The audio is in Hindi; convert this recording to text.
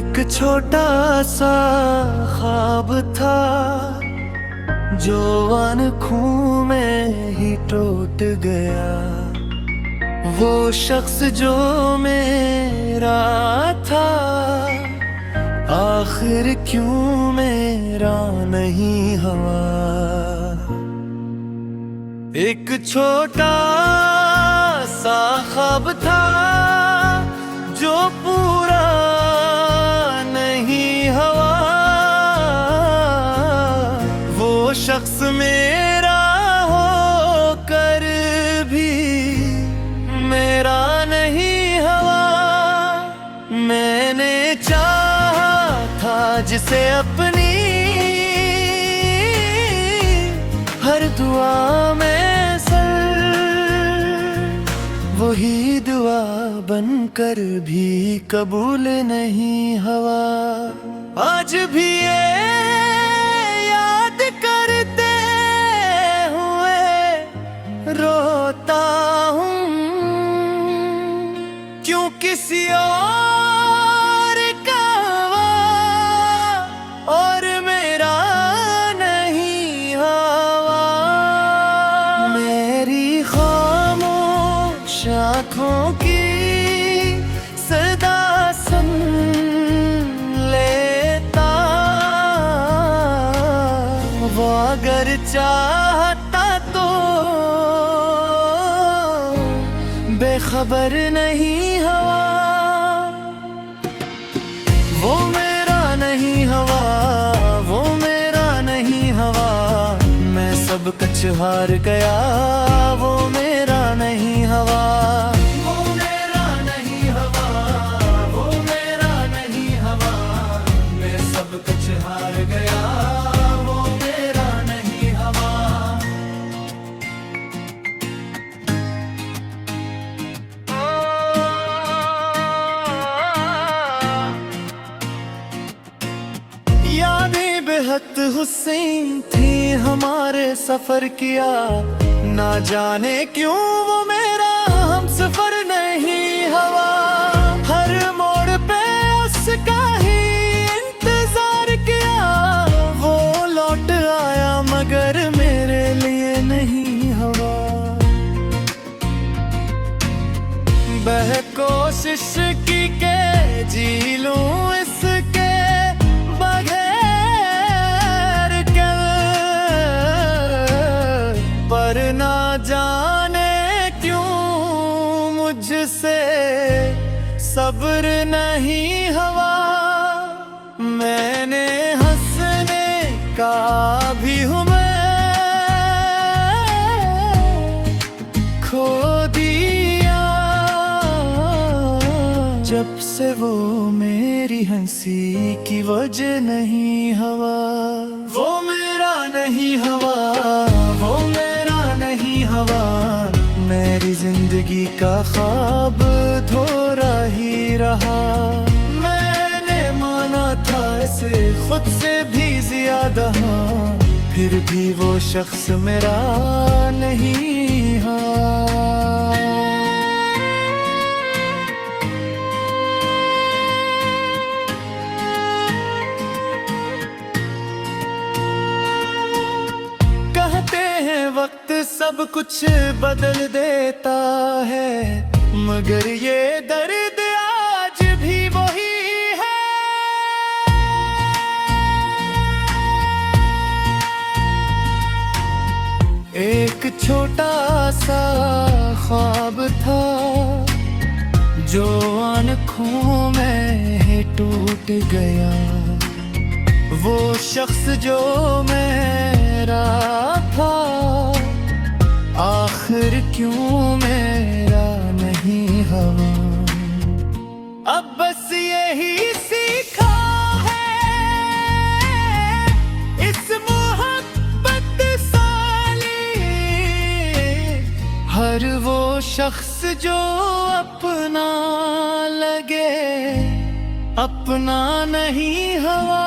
एक छोटा सा ख्वाब था जो आँखों में ही टूट गया। वो शख्स जो मेरा था आखिर क्यों मेरा नहीं हुआ। एक छोटा सा ख्वाब था जो पूरा नहीं हुआ। वो शख्स मेरा होकर भी मेरा नहीं हुआ। मैंने चाहा था जिसे अपनी हर दुआ में वही दुआ बनकर भी कबूल नहीं हुआ। आज भी ये याद करते हुए रोता हूँ, क्यों किसी और का हुआ और मेरा नहीं हुआ। मेरी खामोश आँखों की सदा सुन लेता। वो अगर चाहता तो बेखबर नहीं हुआ। वो मेरा नहीं हुआ, वो मेरा नहीं हुआ। मैं सब कुछ हार गया, वो मेरा नहीं हुआ। वो मेरा नहीं हुआ, वो मेरा नहीं हुआ। मैं सब कुछ हार गया, वो मेरा नहीं हुआ। यादें बेहद हुस्न थी हमारे सफर किया। ना जाने क्यों वो मेरा हम सफर नहीं हुआ। हर मोड़ पे उसका ही इंतजार किया। वो लौट आया मगर मेरे लिए नहीं हुआ। वह कोशिश की के जी लूं इसके बगैर क्या, पर ना जाने क्यों मुझसे सब्र नहीं हुआ। मैंने हंसने का भी हूँ मैं खो दिया। जब से वो मेरी हंसी की वजह नहीं हुआ। वो मेरा नहीं हुआ, वो मेरा नहीं हुआ। मेरी जिंदगी का ख्वाब अधूरा ही रहा। मैंने माना था इसे खुद से भी ज्यादा, फिर भी वो शख्स मेरा नहीं हुआ। वक्त सब कुछ बदल देता है, मगर ये दर्द आज भी वही है। एक छोटा सा ख्वाब था जो आँखों में ही टूट गया। वो शख्स जो मेरा था आखिर क्यों मेरा नहीं हुआ। अब बस यही सीखा है इस मोहब्बत साली। हर वो शख्स जो अपना लगे अपना नहीं हुआ।